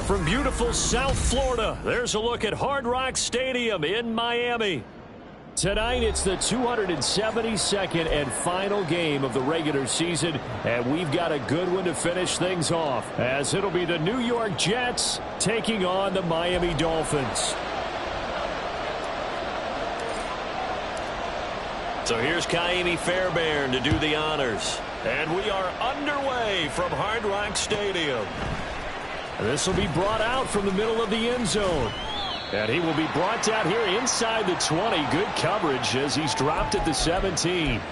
From beautiful South Florida, there's a look at Hard Rock Stadium in Miami. Tonight, it's the 272nd and final game of the regular season, and we've got a good one to finish things off, as it'll be the New York Jets taking on the Miami Dolphins. So here's Ka'imi Fairbairn to do the honors. And we are underway from Hard Rock Stadium. This will be brought out from the middle of the end zone. And he will be brought down here inside the 20. Good coverage as he's dropped at the 17.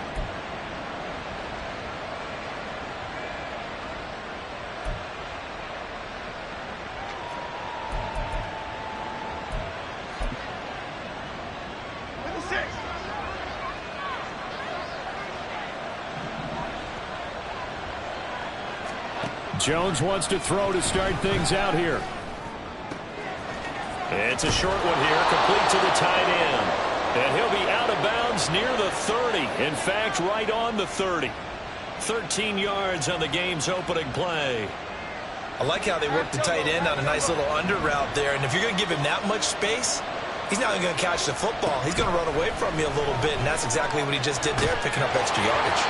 Jones wants to throw to start things out here. It's a short one here, complete to the tight end. And he'll be out of bounds near the 30. In fact, right on the 30. 13 yards on the game's opening play. I like how they work the tight end on a nice little under route there. And if you're going to give him that much space, he's not going to catch the football. He's going to run away from you a little bit, and that's exactly what he just did there, picking up extra yardage.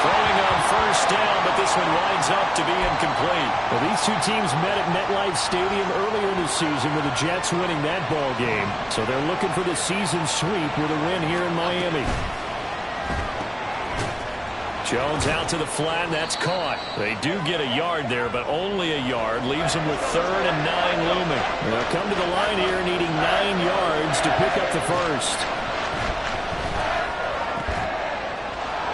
Throwing on first down, but this one winds up to be incomplete. Well, these two teams met at MetLife Stadium earlier in the season with the Jets winning that ball game. So they're looking for the season sweep with a win here in Miami. Jones out to the flat, and that's caught. They do get a yard there, but only a yard. Leaves them with 3rd and 9 looming. They'll come to the line here needing 9 yards to pick up the first.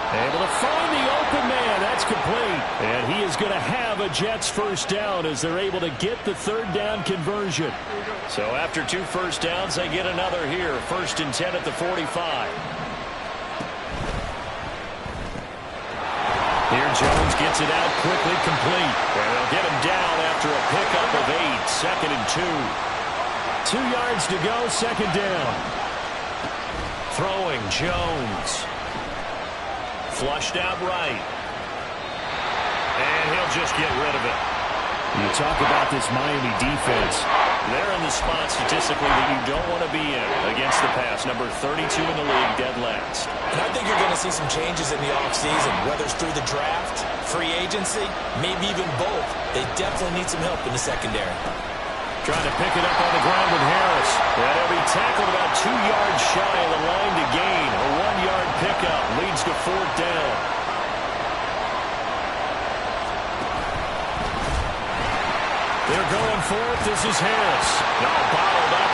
Able to find the open man. That's complete. And he is going to have a Jets first down as they're able to get the 3rd down conversion. So after 2 first downs, they get another here. 1st and 10 at the 45. Here Jones gets it out quickly, complete. And they'll get him down after a pickup of 8. 2nd and 2. 2 yards to go, 2nd down. Throwing Jones. Flushed out right. And he'll just get rid of it. You talk about this Miami defense. They're in the spot statistically that you don't want to be in against the pass. Number 32 in the league, dead last. And I think you're going to see some changes in the offseason, whether it's through the draft, free agency, maybe even both. They definitely need some help in the secondary. Trying to pick it up on the ground with Harris. And he'll be tackled about 2 yards shy of the line to gain. A 1-yard pickup leads to 4th down. They're going for it. This is Harris. No, bottled up.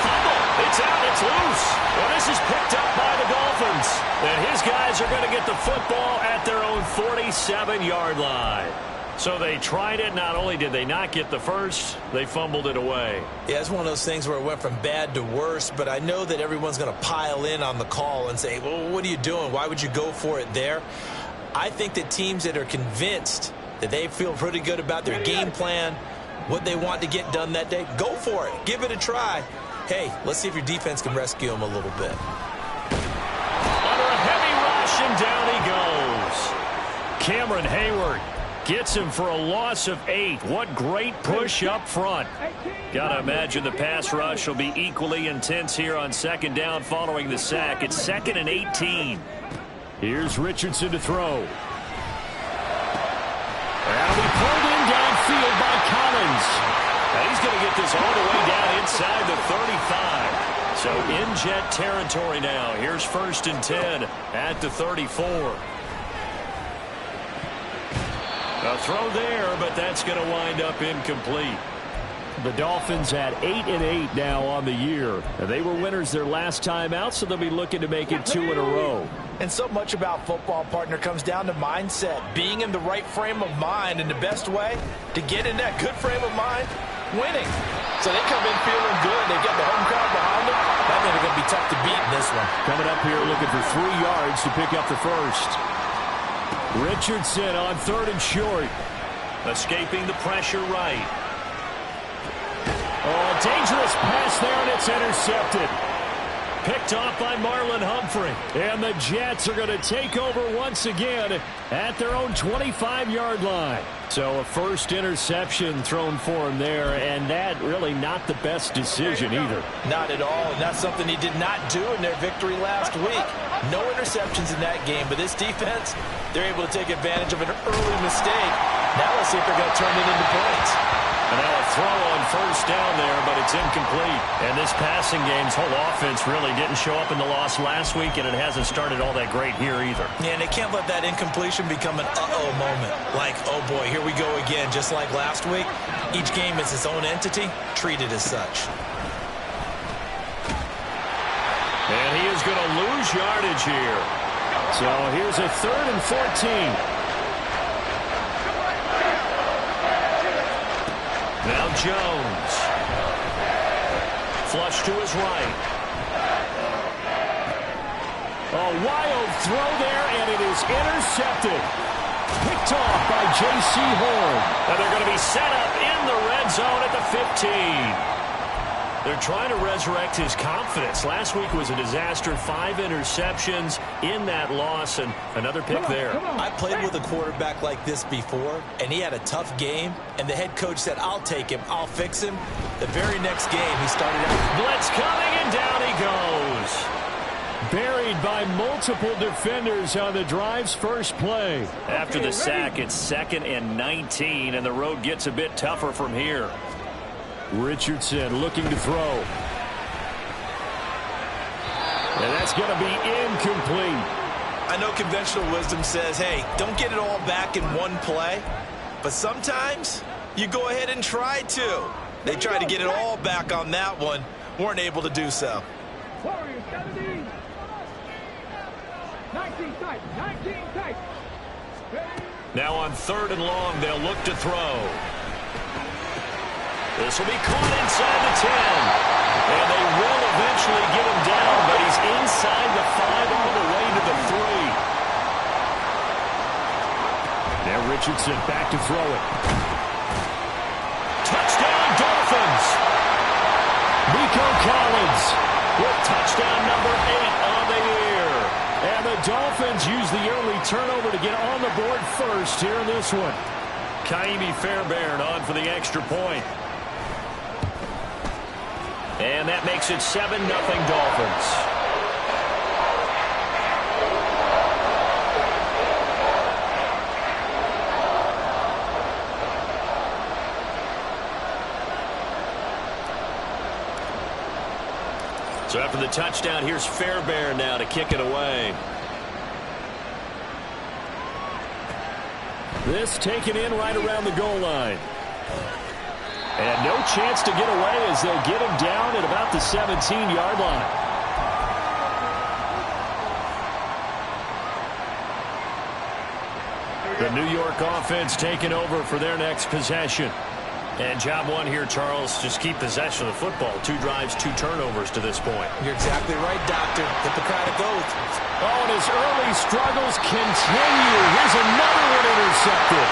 It's out. It's loose. Well, this is picked up by the Dolphins. And his guys are going to get the football at their own 47-yard line. So they tried it. Not only did they not get the first, they fumbled it away. Yeah, it's one of those things where it went from bad to worse, but I know that everyone's going to pile in on the call and say, well, what are you doing? Why would you go for it there? I think that teams that are convinced that they feel pretty good about their game plan, what they want to get done that day, go for it. Give it a try. Hey, let's see if your defense can rescue them a little bit. Under a heavy rush, and down he goes. Cameron Hayward gets him for a loss of 8. What great push up front. Gotta imagine the pass rush will be equally intense here on 2nd down following the sack. It's 2nd and 18. Here's Richardson to throw. And he pulled in downfield by Collins. And he's going to get this all the way down inside the 35. So in Jet territory now. Here's 1st and 10 at the 34. A throw there, but that's going to wind up incomplete. The Dolphins at 8-8 now on the year. They were winners their last time out, so they'll be looking to make it 2 in a row. And so much about football, partner, comes down to mindset. Being in the right frame of mind, and the best way to get in that good frame of mind, winning. So they come in feeling good. They get the home crowd behind them. I think they're going to be tough to beat in this one. Coming up here looking for 3 yards to pick up the first. Richardson on 3rd and short. Escaping the pressure right. Oh, dangerous pass there, and it's intercepted. picked off by Marlon Humphrey. And the Jets are going to take over once again at their own 25-yard line. So a first interception thrown for him there, and that really not the best decision either. Not at all, and that's something he did not do in their victory last week. No interceptions in that game, but this defense, they're able to take advantage of an early mistake. Now let's see if they're going to turn it into points. And now a throw on first down there, but it's incomplete. And this passing game's whole offense really didn't show up in the loss last week, and it hasn't started all that great here either. Yeah, and they can't let that incompletion become an uh-oh moment. Like, oh boy, here we go again, just like last week. Each game is its own entity, treated as such. And he is going to lose yardage here. So here's a 3rd and 14. Now Jones. Flush to his right. A wild throw there, and it is intercepted. Picked off by J.C. Horn. And they're going to be set up in the red zone at the 15. They're trying to resurrect his confidence. Last week was a disaster. 5 interceptions in that loss, and another pick there. I played with a quarterback like this before, and he had a tough game, and the head coach said, I'll take him, I'll fix him. The very next game, he started out. Blitz coming, and down he goes. Buried by multiple defenders on the drive's first play. After the sack, it's 2nd and 19, and the road gets a bit tougher from here. Richardson looking to throw. And that's going to be incomplete. I know conventional wisdom says, hey, don't get it all back in one play. But sometimes you go ahead and try to. They tried to get it all back on that one. Weren't able to do so. 17. 19 tight. 19 tight. Now on 3rd and long, they'll look to throw. This will be caught inside the 10. And they will eventually get him down, but he's inside the 5 all the way to the 3. Now Richardson back to throw it. Touchdown Dolphins. Nico Collins with touchdown number 8 on the year. And the Dolphins use the early turnover to get on the board first here in this one. Kaimi Fairbairn on for the extra point. And that makes it 7-0 Dolphins. So after the touchdown, here's Fairbairn now to kick it away. This taken in right around the goal line. And no chance to get away as they'll get him down at about the 17-yard line. The New York offense taking over for their next possession. And job one here, Charles, just keep possession of the football. 2 drives, 2 turnovers to this point. You're exactly right, Doctor. Hippocratic oath. Oh, and his early struggles continue. Here's another one intercepted.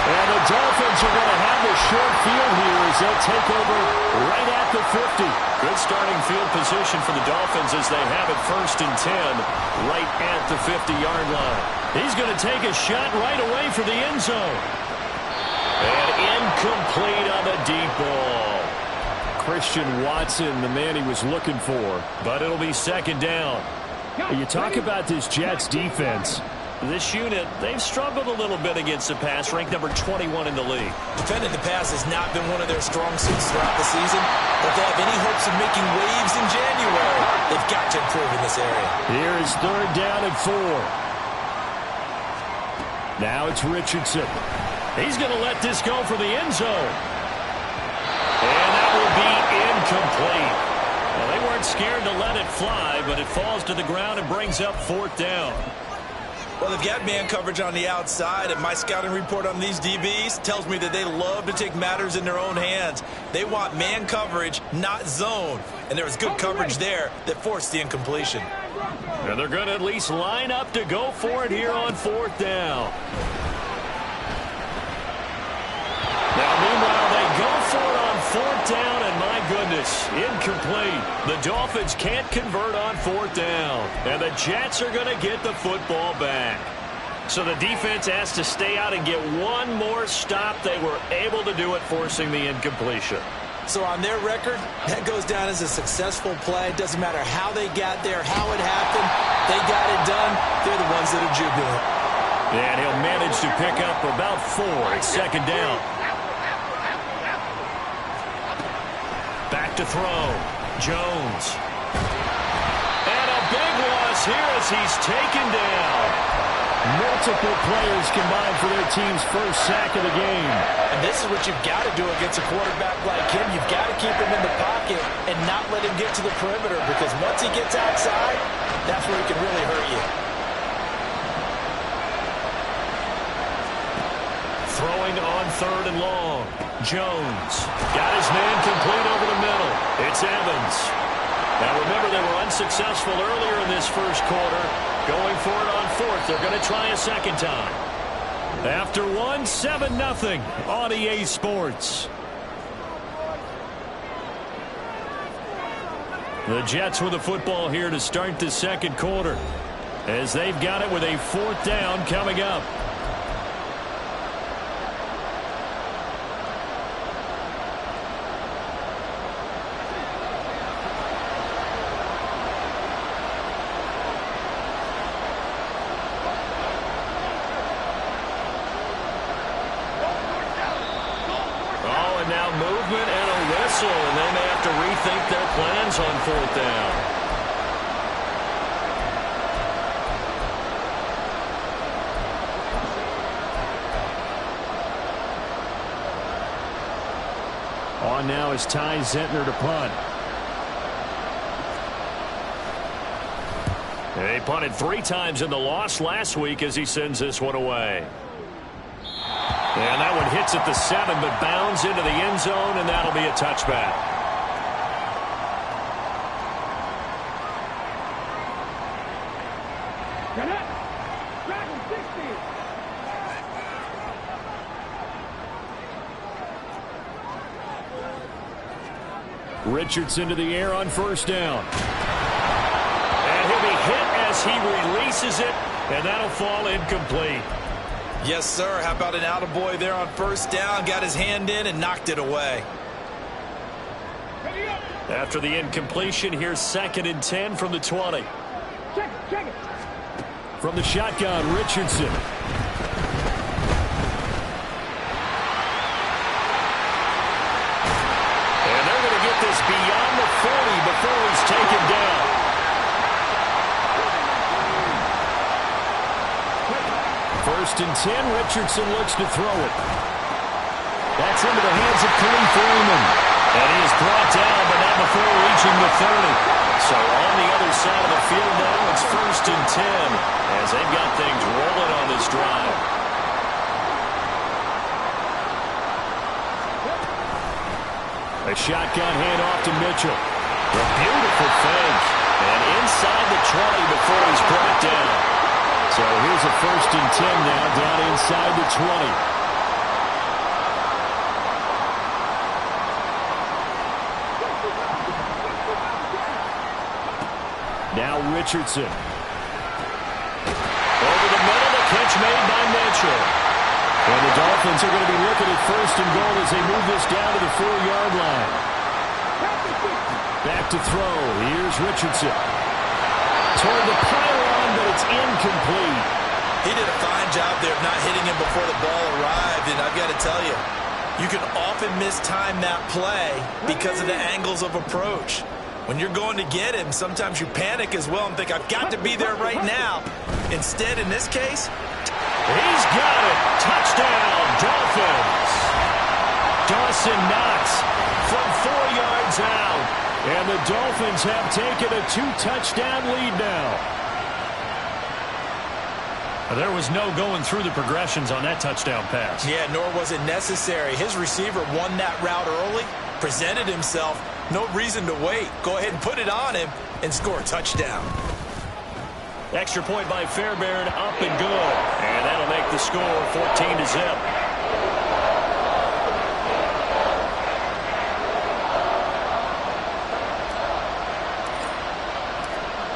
And the Dolphins are going to have the short field here as they'll take over right at the 50. Good starting field position for the Dolphins as they have it 1st and 10 right at the 50-yard line. He's going to take a shot right away for the end zone. And incomplete on the deep ball. Christian Watson, the man he was looking for. But it'll be 2nd down. You talk about this Jets defense. This unit, they've struggled a little bit against the pass, ranked number 21 in the league. Defending the pass has not been one of their strong suits throughout the season. But if they have any hopes of making waves in January, they've got to improve in this area. Here is 3rd down and 4. Now it's Richardson. He's going to let this go for the end zone. And that will be incomplete. Well, they weren't scared to let it fly, but it falls to the ground and brings up 4th down. Well, they've got man coverage on the outside, and my scouting report on these DBs tells me that they love to take matters in their own hands. They want man coverage, not zone. And there was good coverage there that forced the incompletion. And they're going to at least line up to go for it here on 4th down. Now, meanwhile, they go for it on 4th down, and my goodness, this. Incomplete. The Dolphins can't convert on 4th down. And the Jets are going to get the football back. So the defense has to stay out and get one more stop. They were able to do it, forcing the incompletion. So on their record, that goes down as a successful play. Doesn't matter how they got there, how it happened. They got it done. They're the ones that are jubilant. And he'll manage to pick up about 4 at 2nd down. Back to throw. Jones. And a big loss here as he's taken down. Multiple players combined for their team's first sack of the game. And this is what you've got to do against a quarterback like him. You've got to keep him in the pocket and not let him get to the perimeter, because once he gets outside, that's where he can really hurt you. Throwing on 3rd and long. Jones got his man complete over the middle. It's Evans. Now remember, they were unsuccessful earlier in this first quarter. Going for it on 4th. They're going to try a second time. After 1, 7-0 on EA Sports. The Jets with the football here to start the second quarter, as they've got it with a 4th down coming up. And they may have to rethink their plans on 4th down. On now is Ty Zentner to punt. He punted 3 times in the loss last week as he sends this one away. And that one hits at the 7, but bounds into the end zone, and that'll be a touchback. Richardson to the air on 1st down. And he'll be hit as he releases it, and that'll fall incomplete. Yes, sir. How about an attaboy there on 1st down? Got his hand in and knocked it away. After the incompletion, here's 2nd and 10 from the 20. Check it. From the shotgun, Richardson. And they're going to get this beyond the 40 before he's taken down. First and 10, Richardson looks to throw it. That's into the hands of Khalif Raymond. And he is brought down, but not before reaching the 30. So on the other side of the field now, it's 1st and 10 as they've got things rolling on this drive. A shotgun handoff to Mitchell. A beautiful fake. And inside the 20 before he's brought down. So here's a 1st and 10 now, down inside the 20. Now Richardson. Over the middle, the catch made by Mitchell. And the Dolphins are going to be looking at 1st and goal as they move this down to the 4-yard line. Back to throw. Here's Richardson. Toward the pylon, but it's incomplete. He did a fine job there of not hitting him before the ball arrived, and I've got to tell you, you can often mistime that play because of the angles of approach. When you're going to get him, sometimes you panic as well and think, I've got to be there right now. Instead, in this case, he's got it. Touchdown, Dolphins. Dawson Knox from 4 yards out. And the Dolphins have taken a 2-touchdown lead now. There was no going through the progressions on that touchdown pass. Yeah, nor was it necessary. His receiver won that route early, presented himself. No reason to wait. Go ahead and put it on him and score a touchdown. Extra point by Fairbairn, up and good. And that'll make the score 14-0.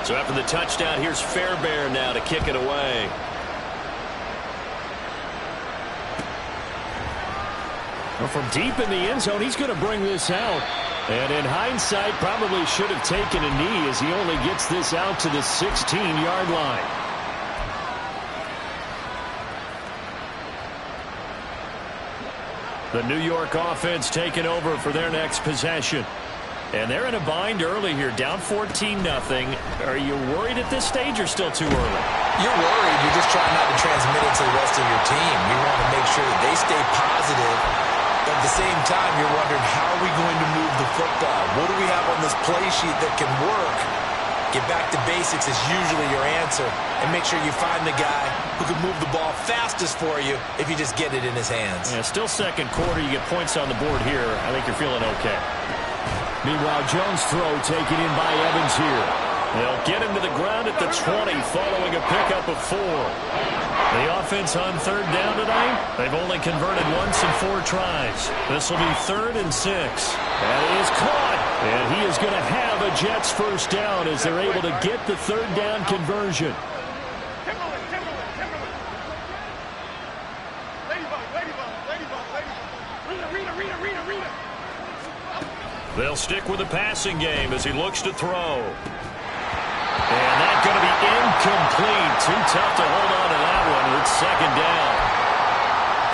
So after the touchdown, here's Fairbairn now to kick it away. Well, from deep in the end zone, he's going to bring this out. And in hindsight, probably should have taken a knee as he only gets this out to the 16-yard line. The New York offense taking over for their next possession. And they're in a bind early here, down 14-0. Are you worried at this stage or still too early? You're worried. You're just trying not to transmit it to the rest of your team. You want to make sure that they stay positive. But at the same time, you're wondering, how are we going to move the football? What do we have on this play sheet that can work? Get back to basics is usually your answer. And make sure you find the guy who can move the ball fastest for you if you just get it in his hands. Yeah, still second quarter. You get points on the board here. I think you're feeling okay. Meanwhile, Jones' throw taken in by Evans here. They'll get him to the ground at the 20 following a pickup of 4. The offense on third down tonight, they've only converted once in 4 tries. This will be 3rd and 6. That is caught. And he is going to have a Jets first down as they're able to get the third down conversion. They'll stick with the passing game as he looks to throw. And that's going to be incomplete. Too tough to hold on to that one. It's second down.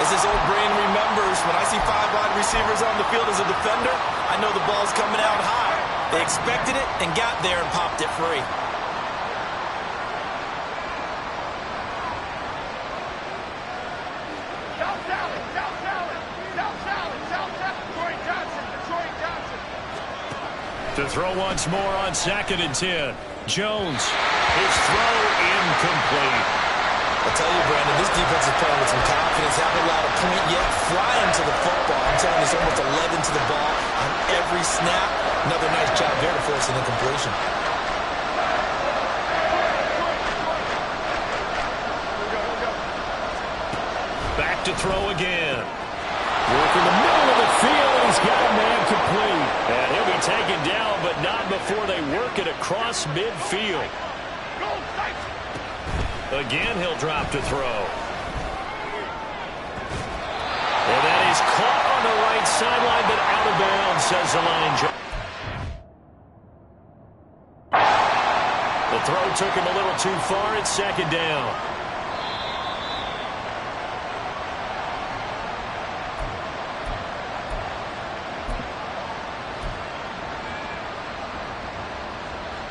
As his old brain remembers, when I see 5 wide receivers on the field as a defender, I know the ball's coming out high. They expected it and got there and popped it free. To throw once more on 2nd and 10. Jones, his throw incomplete. I'll tell you, Brandon, this defense is playing with some confidence. Haven't allowed a point yet. Flying to the football. I'm telling you, it's almost 11 to the ball on every snap. Another nice job there to force an incompletion. Back to throw again. Working the middle of the field, and he's got a man complete. And he'll be taken down, but not before they work it across midfield. Again, he'll drop to throw. And that is caught on the right sideline, but out of bounds, says the line judge. The throw took him a little too far. It's second down.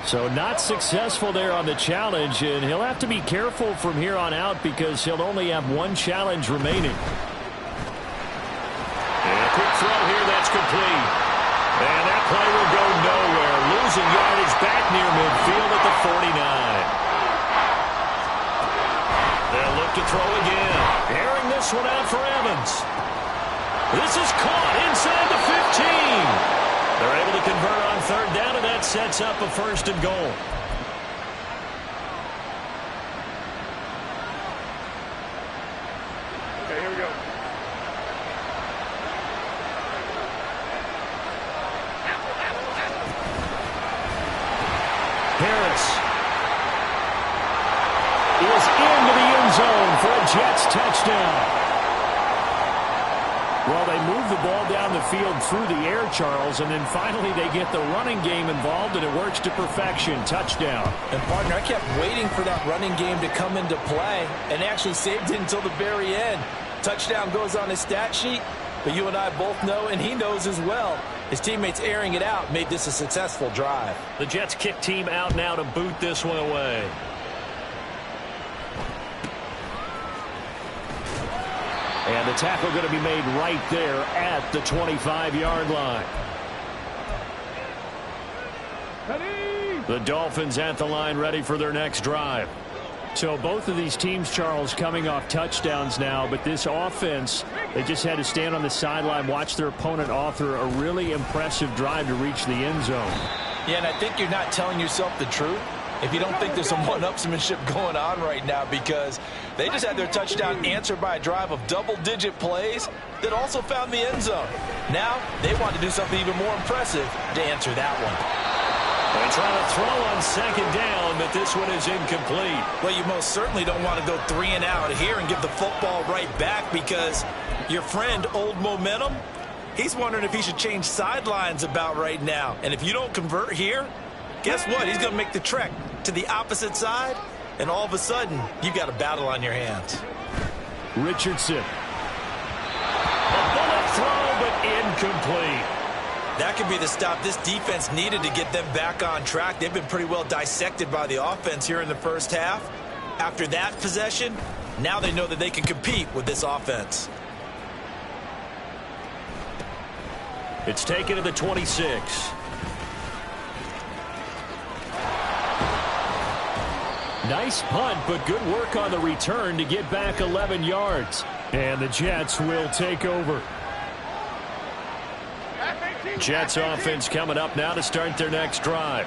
So not successful there on the challenge, and he'll have to be careful from here on out because he'll only have 1 challenge remaining. And a quick throw here, that's complete. And that play will go nowhere. Losing yardage back near midfield at the 49. They'll look to throw again. Airing this one out for Evans. This is caught inside the 15. They're able to convert on third down, and that sets up a 1st and goal. Okay, here we go. Harris is into the end zone for a Jets touchdown. Well, they move the ball down the field through the air, Charles, and then finally they get the running game involved, and it works to perfection. Touchdown. And, partner, I kept waiting for that running game to come into play and actually saved it until the very end. Touchdown goes on his stat sheet, but you and I both know, and he knows as well, his teammates airing it out made this a successful drive. The Jets kick team out now to boot this one away. And the tackle going to be made right there at the 25-yard line. Ready? The Dolphins at the line ready for their next drive. So both of these teams, Charles, coming off touchdowns now, but this offense, they just had to stand on the sideline, watch their opponent author a really impressive drive to reach the end zone. Yeah, and I think you're not telling yourself the truth if you don't think there's some one-upsmanship going on right now, because they just had their touchdown answered by a drive of double-digit plays that also found the end zone. Now they want to do something even more impressive to answer that one. They try to throw on second down, but this one is incomplete. Well, you most certainly don't want to go 3 and out here and give the football right back, because your friend, Old Momentum, he's wondering if he should change sidelines about right now. And if you don't convert here, guess what? He's going to make the trek to the opposite side, and all of a sudden, you've got a battle on your hands. Richardson. A bullet throw, but incomplete. That could be the stop this defense needed to get them back on track. They've been pretty well dissected by the offense here in the first half. After that possession, now they know that they can compete with this offense. It's taken to the 26. Nice punt, but good work on the return to get back 11 yards. And the Jets will take over. Jets offense coming up now to start their next drive.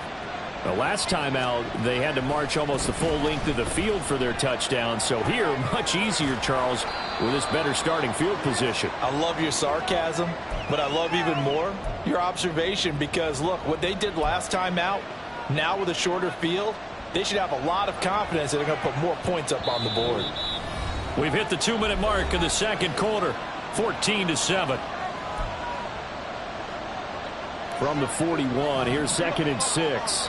The last time out, they had to march almost the full length of the field for their touchdown. So here, much easier, Charles, with this better starting field position. I love your sarcasm, but I love even more your observation, because, look, what they did last time out, now with a shorter field, they should have a lot of confidence that they're going to put more points up on the board. We've hit the 2-minute mark of the second quarter, 14-7. From the 41, here's 2nd and 6.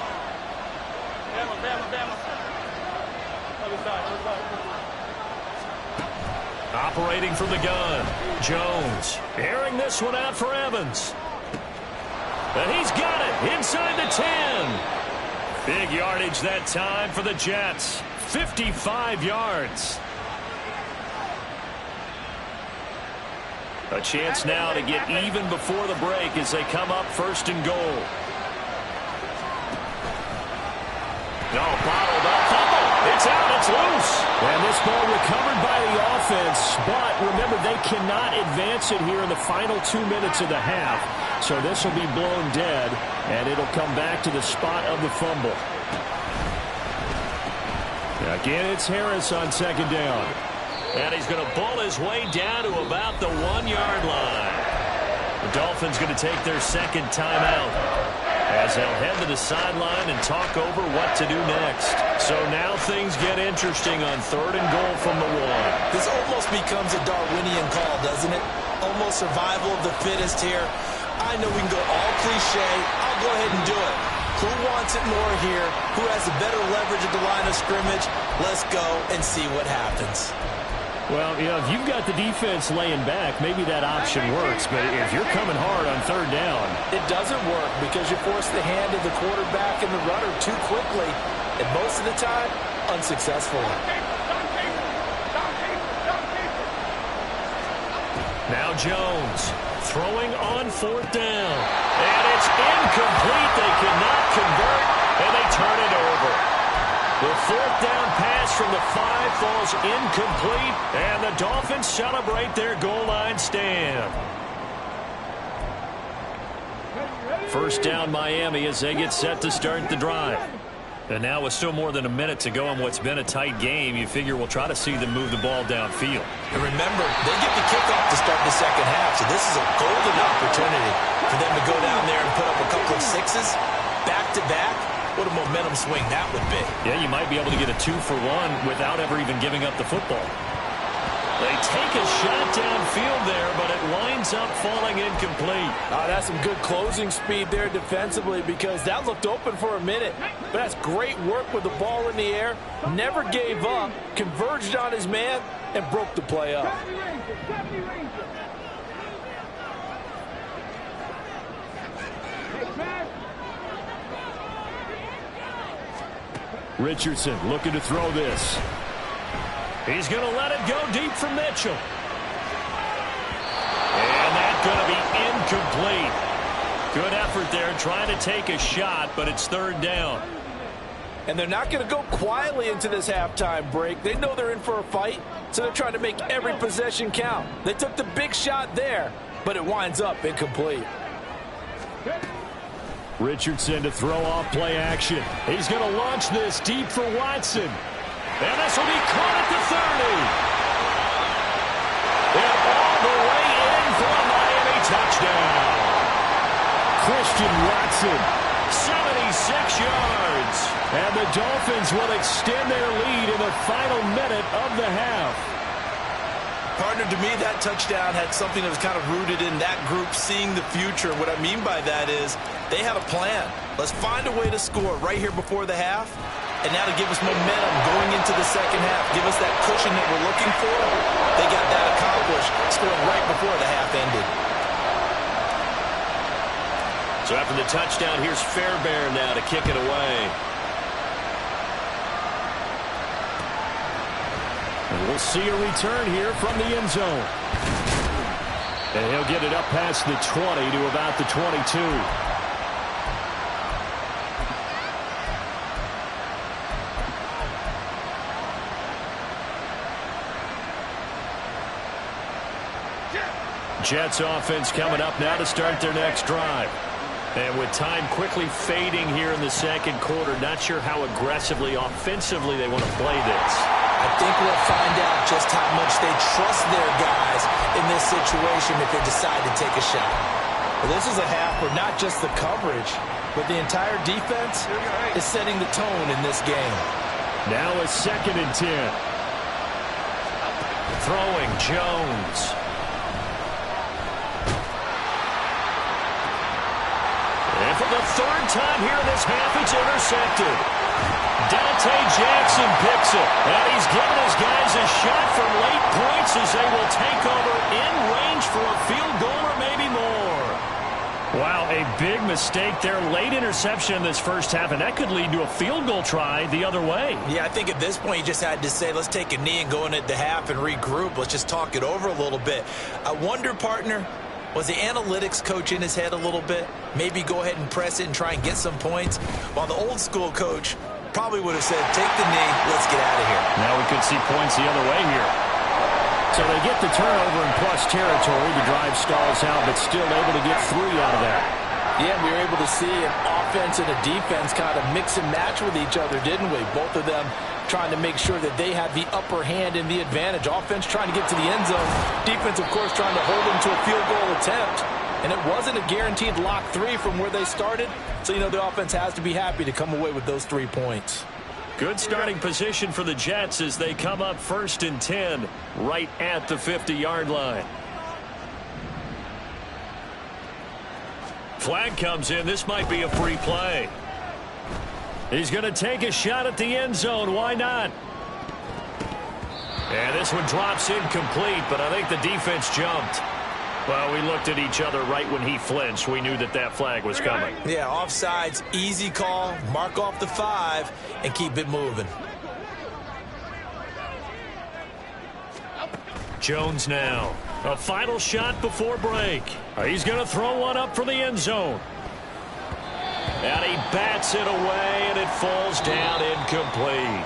Operating from the gun, Jones airing this one out for Evans. And he's got it inside the 10. Big yardage that time for the Jets, 55 yards. A chance now to get even before the break as they come up 1st and goal. No, bottled up. It's out. It's loose. And this ball recovered by the offense. But remember, they cannot advance it here in the final 2 minutes of the half. So this will be blown dead, and it'll come back to the spot of the fumble. Again, it's Harris on 2nd down. And he's going to bull his way down to about the 1-yard line. The Dolphins going to take their 2nd timeout as they'll head to the sideline and talk over what to do next. So now things get interesting on 3rd and goal from the 1. This almost becomes a Darwinian call, doesn't it? Almost survival of the fittest here. I know we can go all cliche. I'll go ahead and do it. Who wants it more here? Who has the better leverage at the line of scrimmage? Let's go and see what happens. Well, you know, if you've got the defense laying back, maybe that option works. But if you're coming hard on 3rd down, it doesn't work, because you force the hand of the quarterback and the runner too quickly, and most of the time, unsuccessfully. Now Jones throwing on 4th down. And it's incomplete. They cannot convert, and they turn it over. The 4th down pass from the 5 falls incomplete, and the Dolphins celebrate their goal line stand. 1st down Miami as they get set to start the drive. And now with still more than a minute to go in what's been a tight game, you figure we'll try to see them move the ball downfield. And remember, they get the kickoff to start the second half, so this is a golden opportunity for them to go down there and put up a couple of sixes back-to-back. What a momentum swing that would be. Yeah, you might be able to get a 2-for-1 without ever even giving up the football. They take a shot downfield there, but it winds up falling incomplete. That's some good closing speed there defensively, because that looked open for a minute. But that's great work with the ball in the air. Never gave up, converged on his man, and broke the play up. Richardson looking to throw this. He's going to let it go deep for Mitchell. And that's going to be incomplete. Good effort there trying to take a shot, but it's 3rd down. And they're not going to go quietly into this halftime break. They know they're in for a fight, so they're trying to make every possession count. They took the big shot there, but it winds up incomplete. Richardson to throw off play action. He's going to launch this deep for Watson. And this will be caught at the 30. And all the way in for a Miami touchdown. Christian Watson 76 yards. And the Dolphins will extend their lead in the final minute of the half. Partner, to me, that touchdown had something that was kind of rooted in that group seeing the future. What I mean by that is they had a plan. Let's find a way to score right here before the half, and now to give us momentum going into the second half, give us that cushion that we're looking for. They got that accomplished, scoring right before the half ended. So after the touchdown, here's Fairbairn now to kick it away. And we'll see a return here from the end zone. And he'll get it up past the 20 to about the 22. Jets offense coming up now to start their next drive. And with time quickly fading here in the second quarter, not sure how aggressively, offensively they want to play this. I think we'll find out just how much they trust their guys in this situation if they decide to take a shot. Well, this is a half where not just the coverage, but the entire defense is setting the tone in this game. Now a 2nd and 10. Throwing Jones. And for the 3rd time here in this half, it's intercepted. Dante Jackson picks it. And he's giving his guys a shot for late points as they will take over in range for a field goal or maybe more. Wow, a big mistake there. Late interception in this first half, and that could lead to a field goal try the other way. Yeah, I think at this point you just had to say, let's take a knee and go into the half and regroup. Let's just talk it over a little bit. I wonder, partner, was the analytics coach in his head a little bit? Maybe go ahead and press it and try and get some points? While the old school coach probably would have said, take the knee, let's get out of here. Now we could see points the other way here. So they get the turnover in plus territory. The drive stalls out, but still able to get 3 out of that. Yeah, we were able to see an offense and a defense kind of mix and match with each other, didn't we? Both of them trying to make sure that they had the upper hand and the advantage. Offense trying to get to the end zone. Defense, of course, trying to hold them to a field goal attempt. And it wasn't a guaranteed lock 3 from where they started. So, you know, the offense has to be happy to come away with those 3 points. Good starting position for the Jets as they come up 1st and 10 right at the 50-yard line. Flag comes in. This might be a free play. He's going to take a shot at the end zone. Why not? And this one drops incomplete, but I think the defense jumped. Well, we looked at each other right when he flinched. We knew that that flag was coming. Yeah, offsides, easy call, mark off the 5, and keep it moving. Jones now. A final shot before break. He's going to throw one up for the end zone. And he bats it away, and it falls down incomplete.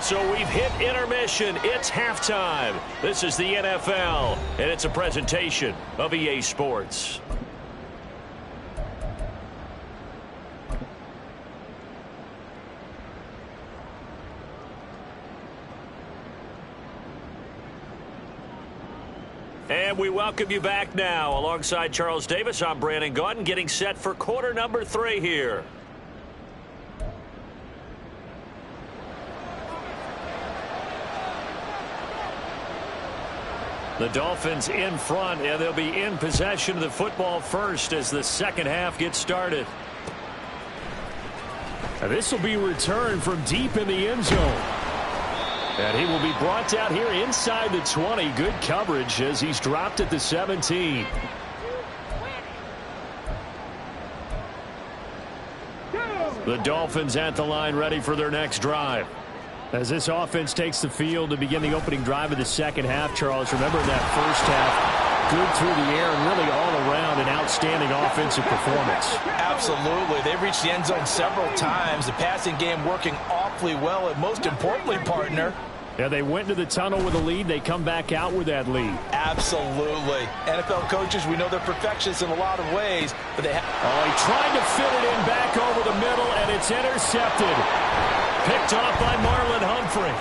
So we've hit intermission. It's halftime. This is the NFL, and it's a presentation of EA Sports. And we welcome you back now. Alongside Charles Davis, I'm Brandon Gaudin, getting set for quarter number 3 here. The Dolphins in front, and they'll be in possession of the football first as the second half gets started. And this will be returned from deep in the end zone. And he will be brought down here inside the 20. Good coverage as he's dropped at the 17. The Dolphins at the line ready for their next drive. As this offense takes the field to begin the opening drive of the second half, Charles, remember in that first half, good through the air and really all around an outstanding offensive performance. Absolutely. They've reached the end zone several times. The passing game working awfully well, and most importantly, partner, yeah, they went to the tunnel with a lead. They come back out with that lead. Absolutely. NFL coaches, we know they're perfectionists in a lot of ways, but they he tried to fit it in back over the middle, and it's intercepted. Picked off by Marlon Humphrey.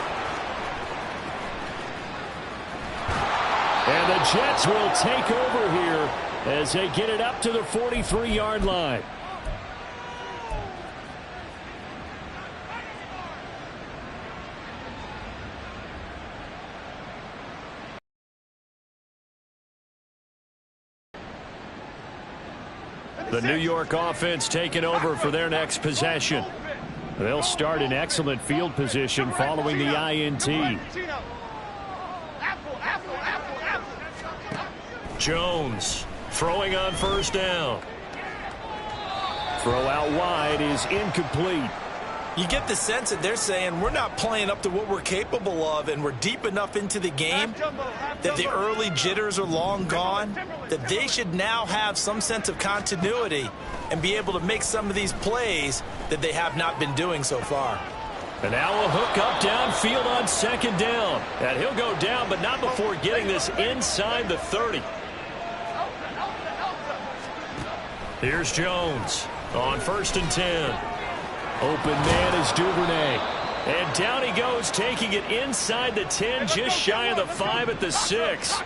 And the Jets will take over here as they get it up to the 43-yard line. The New York offense taking over for their next possession. They'll start in excellent field position following the INT. Jones throwing on first down. Throw out wide is incomplete. You get the sense that they're saying we're not playing up to what we're capable of, and we're deep enough into the game that the early jitters are long gone, that they should now have some sense of continuity and be able to make some of these plays that they have not been doing so far. And now a hook up downfield on second down. And he'll go down, but not before getting this inside the 30. Here's Jones on 1st and 10. Open man is Duvernay. And down he goes, taking it inside the 10, just shy of the 5 at the 6.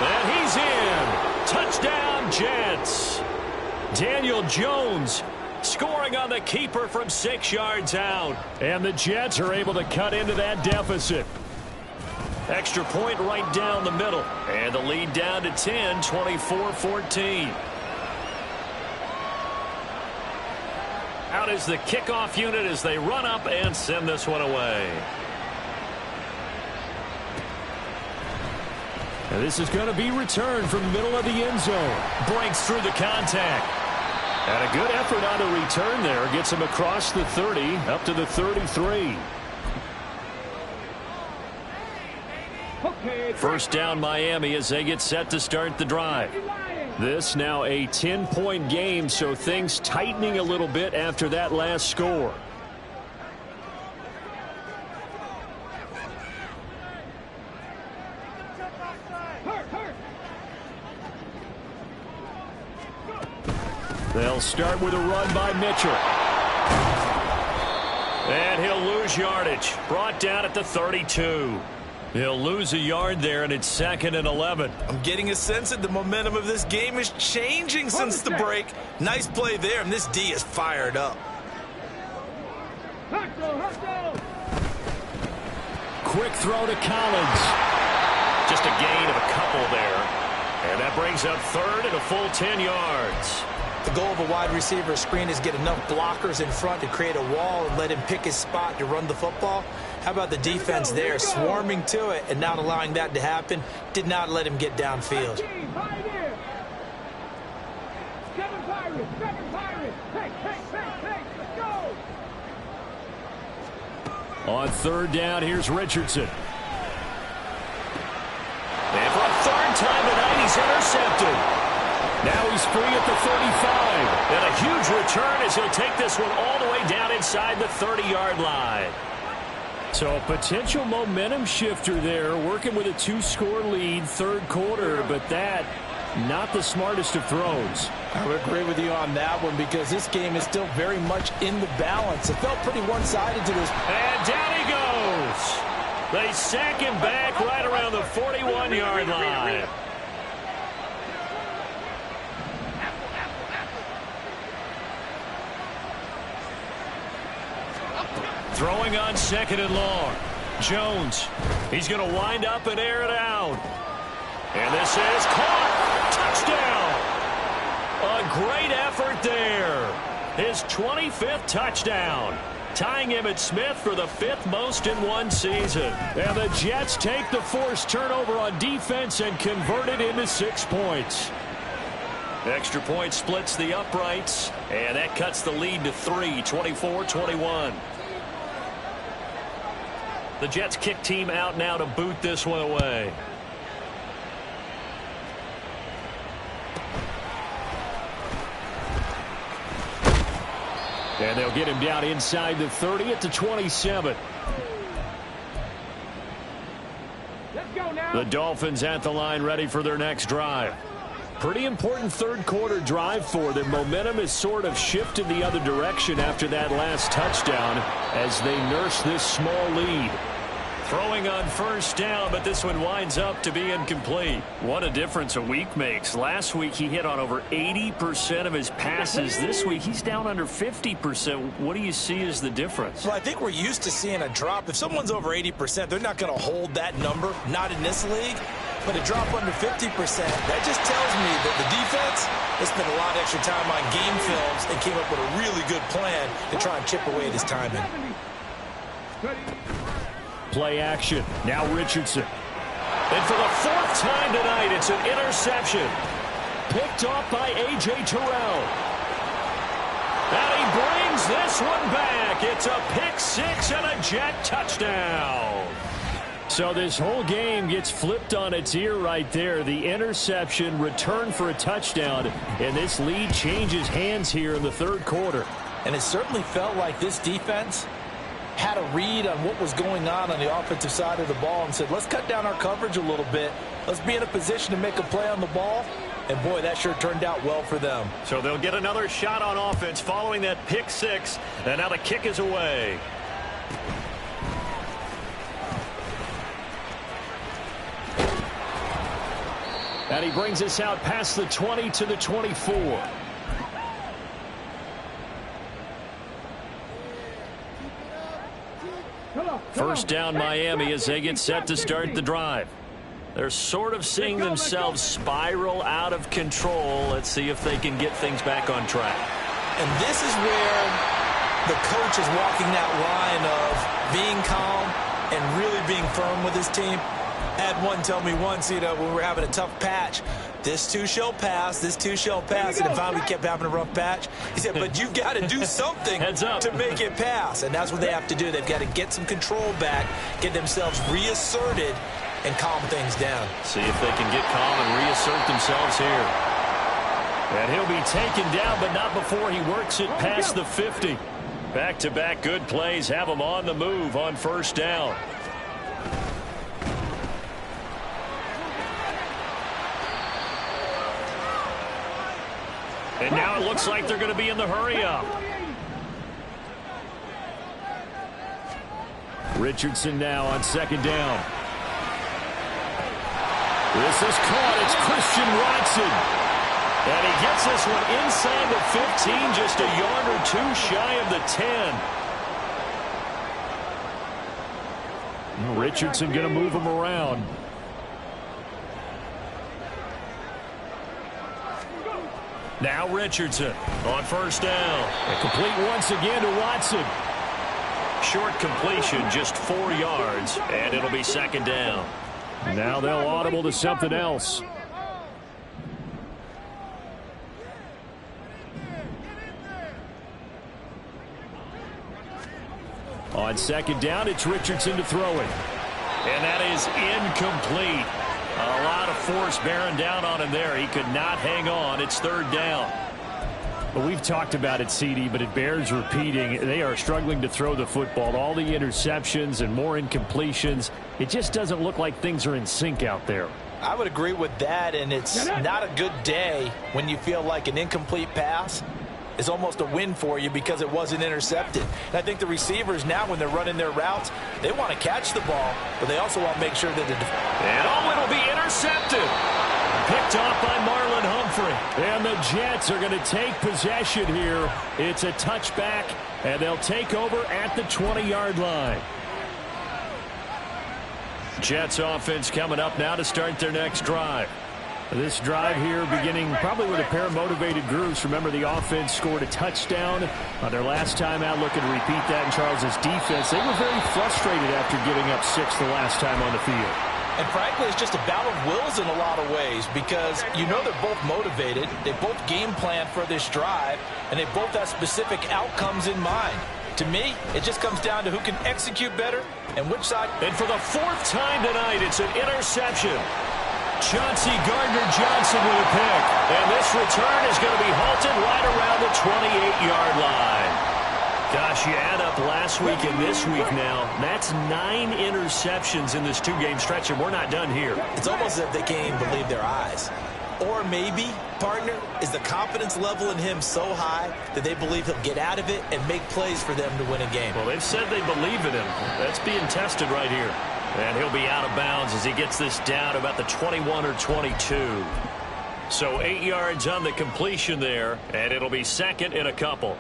And he's in. Touchdown, Jets. Daniel Jones scoring on the keeper from 6 yards out. And the Jets are able to cut into that deficit. Extra point right down the middle. And the lead down to 10, 24-14. Out is the kickoff unit as they run up and send this one away. And this is going to be returned from the middle of the end zone. Breaks through the contact. And a good effort on the return there. Gets him across the 30 up to the 33. First down Miami as they get set to start the drive. This now a 10-point game, so things tightening a little bit after that last score. They'll start with a run by Mitchell. And he'll lose yardage. Brought down at the 32. He'll lose a yard there, and it's 2nd and 11. I'm getting a sense that the momentum of this game is changing since the break. Nice play there, and this D is fired up. Quick throw to Collins. Just a gain of a couple there. And that brings up 3rd and a full 10 yards. The goal of a wide receiver screen is get enough blockers in front to create a wall and let him pick his spot to run the football. How about the defense there, swarming to it and not allowing that to happen? Did not let him get downfield. On 3rd down, here's Richardson. And for a 3rd time tonight, he's intercepted. Now he's free at the 35. And a huge return as he'll take this one all the way down inside the 30-yard line. So a potential momentum shifter there, working with a 2-score lead, 3rd quarter, but that, not the smartest of throws. I would agree with you on that one because this game is still very much in the balance. It felt pretty one-sided to this. And down he goes. They sack him back right around the 41-yard line. Throwing on 2nd and long. Jones. He's going to wind up and air it out. And this is caught. Touchdown. A great effort there. His 25th touchdown. Tying Emmitt Smith for the 5th most in one season. And the Jets take the forced turnover on defense and convert it into 6 points. Extra point splits the uprights. And that cuts the lead to 3, 24-21. The Jets kick team out now to boot this one away. And they'll get him down inside the 30 at the 27. Let's go now. The Dolphins at the line ready for their next drive. Pretty important 3rd quarter drive for them. Momentum has sort of shifted the other direction after that last touchdown as they nurse this small lead. Throwing on first down, but this one winds up to be incomplete. What a difference a week makes. Last week he hit on over 80% of his passes. This week he's down under 50%. What do you see as the difference? Well, I think we're used to seeing a drop. If someone's over 80%, they're not going to hold that number, not in this league. But a drop under 50%, that just tells me that the defense has spent a lot of extra time on game films and came up with a really good plan to try and chip away at his timing. Play action. Now Richardson. And for the fourth time tonight, it's an interception. Picked off by A.J. Terrell. And he brings this one back. It's a pick six and a Jet touchdown. So this whole game gets flipped on its ear right there. The interception, return for a touchdown, and this lead changes hands here in the third quarter. And it certainly felt like this defense had a read on what was going on the offensive side of the ball and said, let's cut down our coverage a little bit. Let's be in a position to make a play on the ball. And, boy, that sure turned out well for them. So they'll get another shot on offense following that pick six, and now the kick is away. And he brings us out past the 20 to the 24. First down Miami as they get set to start the drive. They're sort of seeing themselves spiral out of control. Let's see if they can get things back on track. And this is where the coach is walking that line of being calm and really being firm with his team. I had one tell me once, when we were having a tough patch, this too shall pass, this too shall pass, and finally we kept having a rough patch. He said, but you've got to do something to make it pass, and that's what they have to do. They've got to get some control back, get themselves reasserted, and calm things down. See if they can get calm and reassert themselves here. And he'll be taken down, but not before he works it past the 50. Back-to-back good plays have him on the move on first down. And now it looks like they're going to be in the hurry-up. Richardson now on second down. This is caught. It's Christian Watson. And he gets this one inside the 15, just a yard or two shy of the 10. Richardson going to move him around. Now Richardson on first down. And complete once again to Watson. Short completion, just 4 yards, and it'll be second down. Now they'll audible to something else. On second down, it's Richardson to throw it. And that is incomplete. A lot of force bearing down on him there. He could not hang on. It's third down. Well, we've talked about it, CD, but it bears repeating. They are struggling to throw the football. All the interceptions and more incompletions. It just doesn't look like things are in sync out there. I would agree with that, and it's not a good day when you feel like an incomplete pass is almost a win for you because it wasn't intercepted. And I think the receivers now, when they're running their routes, they want to catch the ball, but they also want to make sure that it'll be intercepted. Picked off by Marlon Humphrey. And the Jets are going to take possession here. It's a touchback, and they'll take over at the 20-yard line. Jets offense coming up now to start their next drive. This drive here beginning probably with a pair of motivated groups. Remember, the offense scored a touchdown on their last time out, looking to repeat that in Charles's defense. They were very frustrated after giving up 6 the last time on the field. And frankly, it's just a battle of wills in a lot of ways because they're both motivated. They both game plan for this drive, and they both have specific outcomes in mind. To me, it just comes down to who can execute better and which side. And for the 4th time tonight, it's an interception. Chauncey Gardner-Johnson with a pick. And this return is going to be halted right around the 28-yard line. Gosh, you add up last week and this week now. That's 9 interceptions in this 2-game stretch, and we're not done here. It's almost as if they can't even believe their eyes. Or maybe, partner, is the confidence level in him so high that they believe he'll get out of it and make plays for them to win a game. Well, they've said they believe in him. That's being tested right here. And he'll be out of bounds as he gets this down about the 21 or 22. So 8 yards on the completion there, and it'll be second and a couple.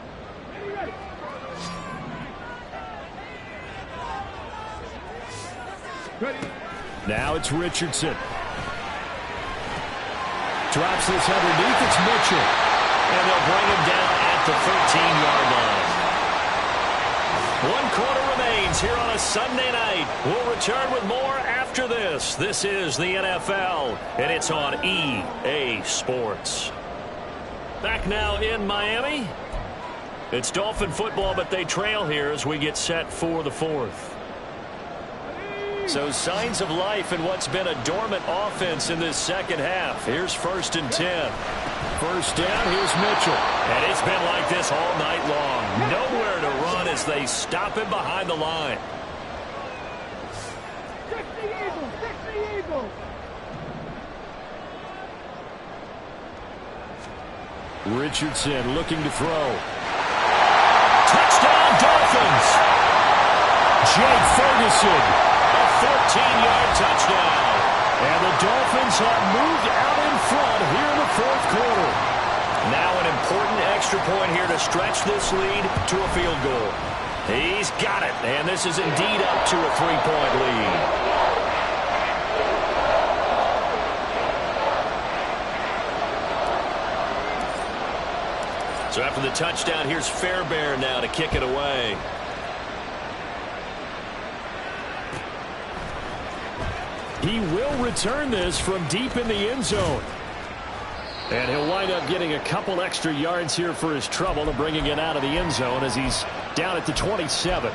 Now it's Richardson. Drops this underneath. It's Mitchell. And they'll bring him down at the 13-yard line. 1 quarter remains here on a Sunday night. We'll return with more after this. This is the NFL, and it's on EA Sports. Back now in Miami. It's Dolphin football, but they trail here as we get set for the fourth. So signs of life in what's been a dormant offense in this second half. Here's 1st and 10. First down, here's Mitchell. And it's been like this all night long. Nowhere to run as they stop him behind the line. Fix the Eagles! Fix the Eagles! Richardson looking to throw. Touchdown, Dolphins! Jake Ferguson, a 14-yard touchdown. And the Dolphins have moved out in front here in the fourth quarter. Now an important extra point here to stretch this lead to a field goal. He's got it, and this is indeed up to a 3-point lead. So after the touchdown, here's Fairbairn now to kick it away. He will return this from deep in the end zone. And he'll wind up getting a couple extra yards here for his trouble and bringing it out of the end zone as he's down at the 27.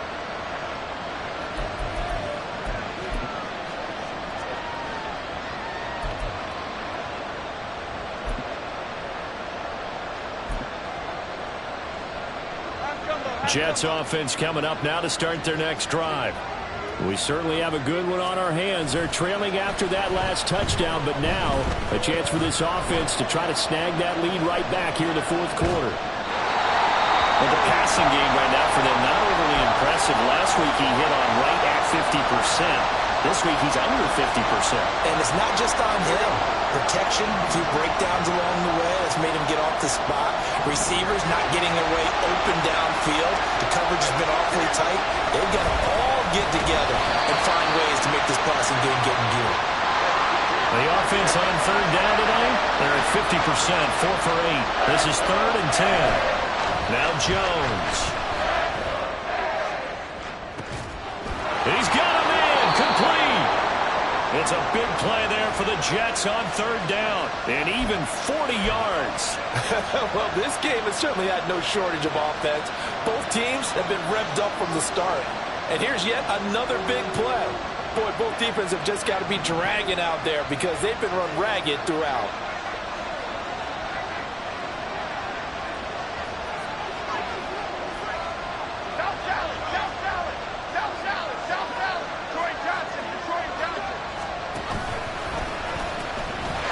Jets offense coming up now to start their next drive. We certainly have a good one on our hands. They're trailing after that last touchdown, but now a chance for this offense to try to snag that lead right back here in the fourth quarter. Well, the passing game right now for them, not overly impressive. Last week he hit on right at 50%. This week he's under 50%. And it's not just on him. Protection, a few breakdowns along the way that's made him get off the spot. Receivers not getting their way open downfield. The coverage has been awfully tight. They've got to all get together and find ways to make this passing game get in gear. The offense on third down today, they're at 50%, 4 for 8. This is 3rd and 10. Now Jones. He's got a man, complete. It's a big play there for the Jets on third down, and even 40 yards. Well, this game has certainly had no shortage of offense. Both teams have been revved up from the start. And here's yet another big play. Boy, both defenses have just got to be dragging out there because they've been run ragged throughout.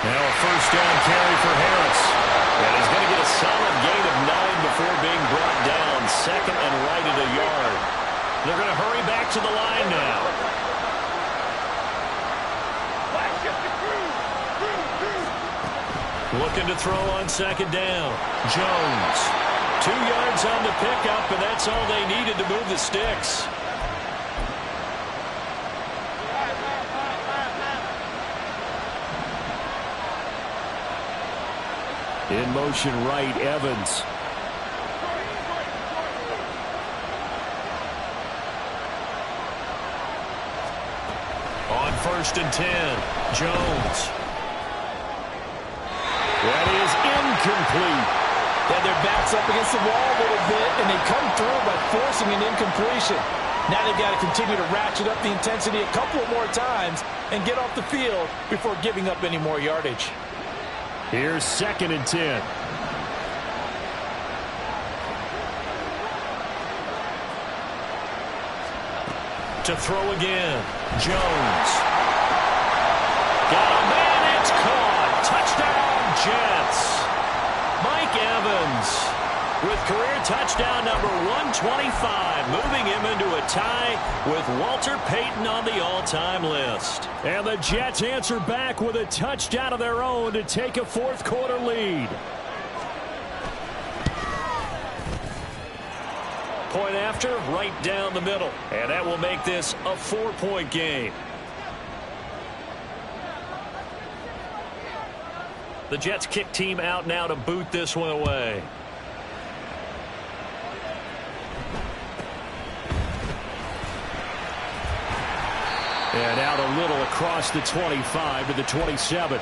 Now a first down carry for Harris. And he's going to get a solid gain of 9 before being brought down. Second and right at a yard. They're going to hurry back to the line now. Looking to throw on second down. Jones. 2 yards on the pickup, and that's all they needed to move the sticks. In motion right, Evans. On 1st and 10, Jones. That is incomplete. Yeah, their back's up against the wall a little bit, and they come through by forcing an incompletion. Now they've got to continue to ratchet up the intensity a couple of more times and get off the field before giving up any more yardage. Here's 2nd and 10. To throw again. Jones. Got a man, it's caught. Touchdown, Jets. Mike Evans. with career touchdown number 125, moving him into a tie with Walter Payton on the all-time list. And the Jets answer back with a touchdown of their own to take a fourth-quarter lead. Point after, right down the middle. And that will make this a 4-point game. The Jets kick team out now to boot this one away. And out a little across the 25 to the 27.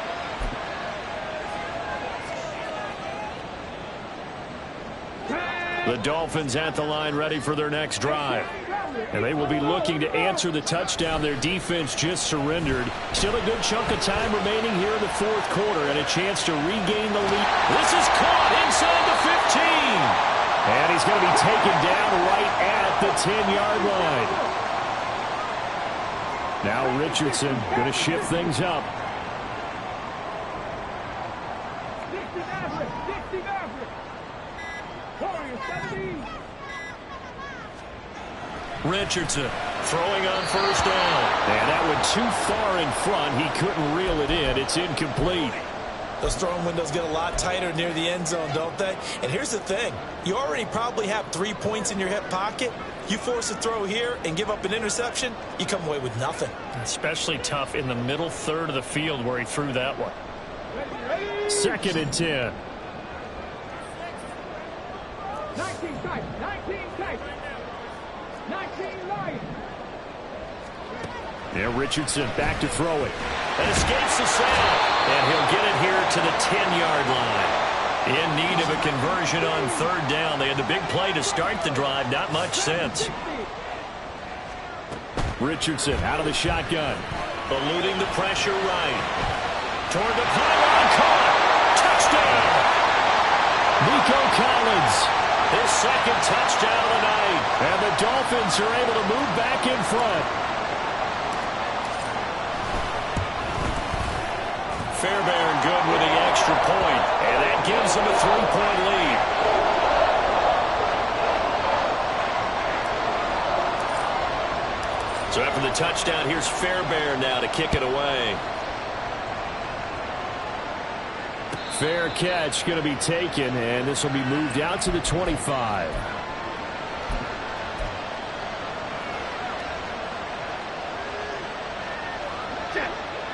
The Dolphins at the line ready for their next drive. And they will be looking to answer the touchdown their defense just surrendered. Still a good chunk of time remaining here in the fourth quarter and a chance to regain the lead. This is caught inside the 15. And he's going to be taken down right at the 10-yard line. Now Richardson going to shift things up. Richardson throwing on first down. And that went too far in front. He couldn't reel it in. It's incomplete. Those throwing windows get a lot tighter near the end zone, don't they? And here's the thing. You already probably have 3 points in your hip pocket. You force a throw here and give up an interception, you come away with nothing. Especially tough in the middle third of the field where he threw that one. 2nd and 10. 19 tight, 19 tight, 19 line. Yeah, Richardson back to throw it. And escapes the sack. And he'll get it here to the 10-yard line. In need of a conversion on third down. They had the big play to start the drive. Not much sense. Richardson out of the shotgun. Eluding the pressure right. Toward the pylon. Caught. Touchdown. Nico Collins. His 2nd touchdown of the night. And the Dolphins are able to move back in front. Fairbairn good with the extra point, and that gives them a 3-point lead. So after the touchdown, here's Fairbairn now to kick it away. Fair catch going to be taken, and this will be moved out to the 25.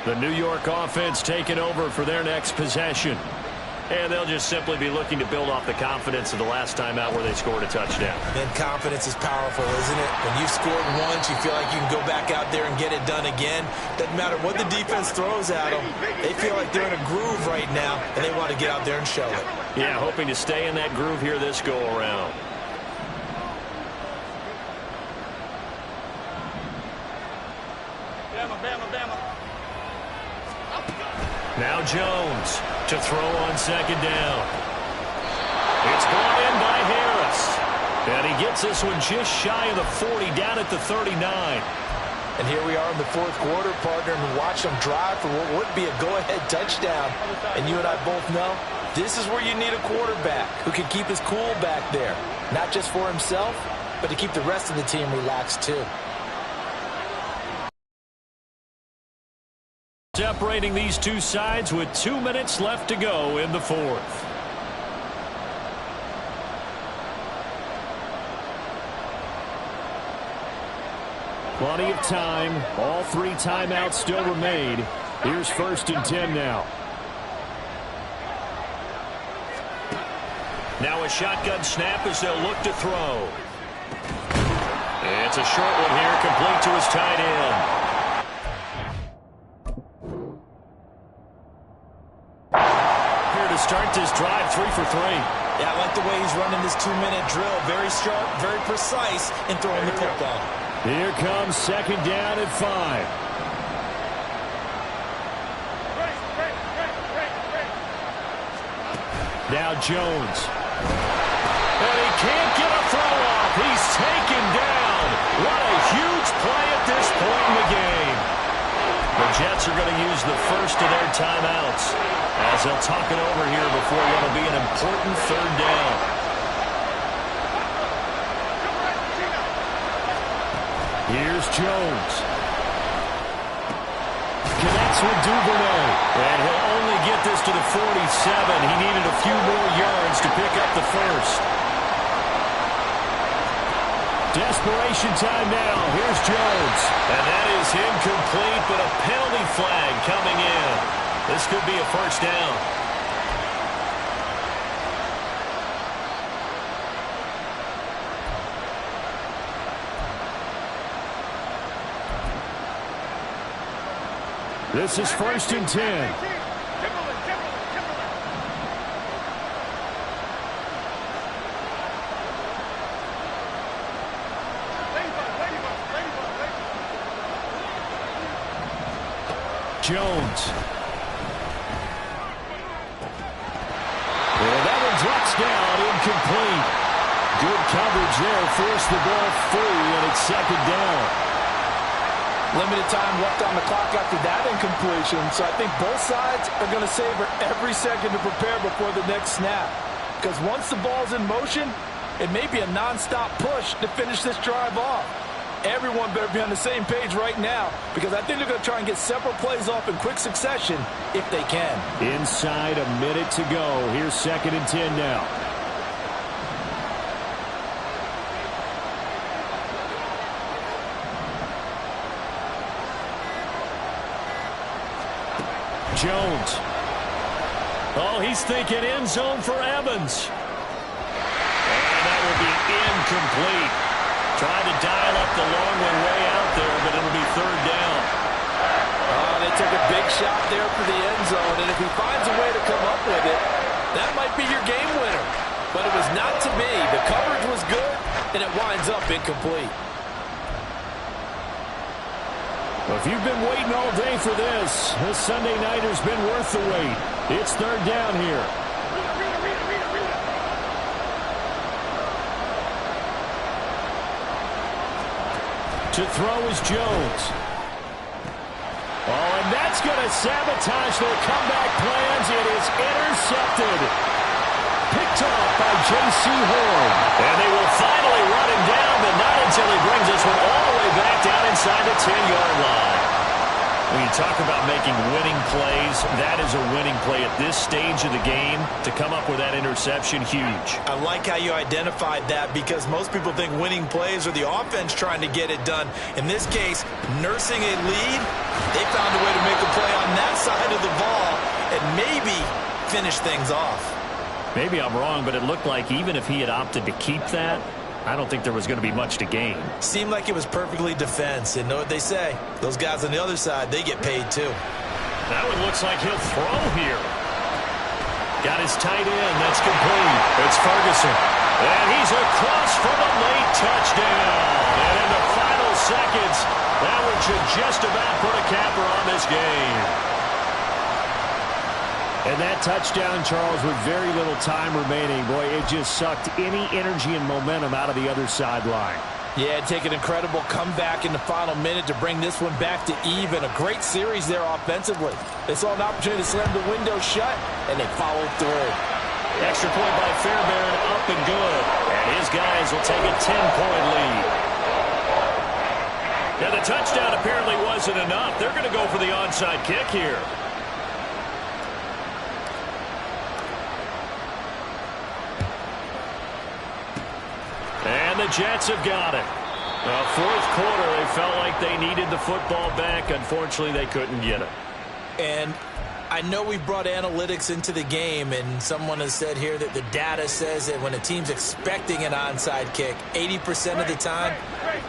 The New York offense taking over for their next possession. And they'll just simply be looking to build off the confidence of the last time out where they scored a touchdown. And confidence is powerful, isn't it? When you've scored once, you feel like you can go back out there and get it done again. Doesn't matter what the defense throws at them. They feel like they're in a groove right now, and they want to get out there and show it. Yeah, hoping to stay in that groove here this go-around. Now Jones to throw on 2nd down. It's brought in by Harris. And he gets this one just shy of the 40, down at the 39. And here we are in the fourth quarter, partner, and watch them drive for what would be a go-ahead touchdown. And you and I both know this is where you need a quarterback who can keep his cool back there. Not just for himself, but to keep the rest of the team relaxed too. Separating these two sides with 2 minutes left to go in the fourth. Plenty of time. All 3 timeouts still remain. Here's 1st and 10 now. Now a shotgun snap as they'll look to throw. It's a short one here, complete to his tight end. Start this drive 3 for 3. Yeah, I like the way he's running this 2-minute drill. Very sharp, very precise in throwing the football. Here comes 2nd down at 5. Now Jones. And he can't get a throw off. He's taken down. What a huge play at this point in the game. The Jets are going to use the first of their timeouts as they'll talk it over here before what will be an important 3rd down. Here's Jones. Connects with Duvernay. And he'll only get this to the 47. He needed a few more yards to pick up the first. Desperation time now. Here's Jones. And that is incomplete, but a penalty flag coming in. This could be a first down. This is 1st and 10. Jones. Well, that one drops down, incomplete. Good coverage there, forced the ball free, and it's 2nd down. Limited time left on the clock after that incompletion, so I think both sides are going to savor every second to prepare before the next snap. Because once the ball's in motion, it may be a non-stop push to finish this drive off. Everyone better be on the same page right now, because I think they're going to try and get several plays off in quick succession if they can. Inside a minute to go. Here's 2nd and 10 now. Jones. Oh, he's thinking end zone for Evans. And that will be incomplete. Trying to dial up the long one way out there, but it'll be 3rd down. They took a big shot there for the end zone, and if he finds a way to come up with it, that might be your game winner. But it was not to be. The coverage was good, and it winds up incomplete. Well, if you've been waiting all day for this Sunday nighter's been worth the wait. It's 3rd down here. To throw is Jones. Oh, and that's going to sabotage their comeback plans. It is intercepted. Picked off by J.C. Horn. And they will finally run him down, but not until he brings this one all the way back down inside the 10-yard line. When you talk about making winning plays, that is a winning play at this stage of the game. To come up with that interception, huge. I like how you identified that, because most people think winning plays are the offense trying to get it done. In this case, nursing a lead, they found a way to make a play on that side of the ball and maybe finish things off. Maybe I'm wrong, but it looked like even if he had opted to keep that, I don't think there was going to be much to gain. Seemed like it was perfectly defense. And know what they say? Those guys on the other side, they get paid too. That one looks like he'll throw here. Got his tight end. That's complete. It's Ferguson. And he's across for the late touchdown. And in the final seconds, that one should just about put a capper on this game. And that touchdown, Charles, with very little time remaining, boy, it just sucked any energy and momentum out of the other sideline. Yeah, take an incredible comeback in the final minute to bring this one back to even. A great series there offensively. They saw an opportunity to slam the window shut, and they followed through. Extra point by Fairbairn, up and good. And his guys will take a 10-point lead. Now, the touchdown apparently wasn't enough. They're going to go for the onside kick here. And the Jets have got it. Fourth quarter, they felt like they needed the football back. Unfortunately, they couldn't get it. And I know we brought analytics into the game, and someone has said here that the data says that when a team's expecting an onside kick, 80% of the time,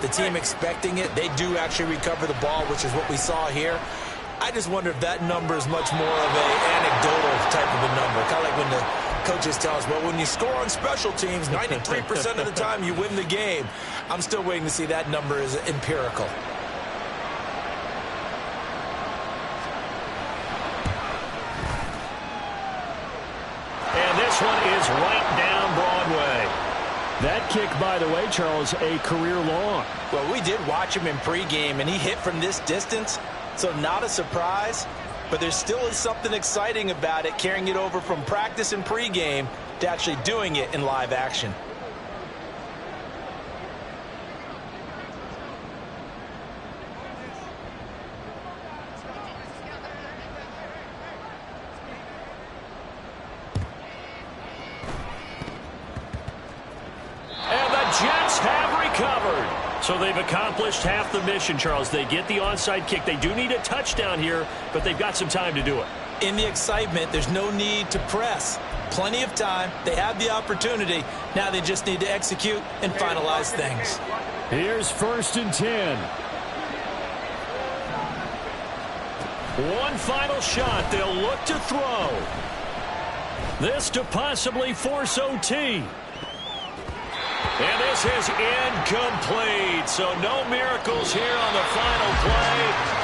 the team expecting it, they do actually recover the ball, which is what we saw here. I just wonder if that number is much more of an anecdotal type of a number. Kind of like when the coaches tell us, well, when you score on special teams, 93% of the time you win the game. I'm still waiting to see that number is empirical. And this one is right down Broadway. That kick, by the way, Charles, a career long. Well, we did watch him in pregame, and he hit from this distance. So not a surprise, but there still is something exciting about it, carrying it over from practice and pregame to actually doing it in live action. recovered. So they've accomplished half the mission, Charles. They get the onside kick. They do need a touchdown here, but they've got some time to do it. In the excitement, there's no need to press. Plenty of time. They have the opportunity. Now they just need to execute and finalize things. Here's 1st and 10. One final shot. They'll look to throw. This to possibly force OT. And this is incomplete. So no miracles here on the final play.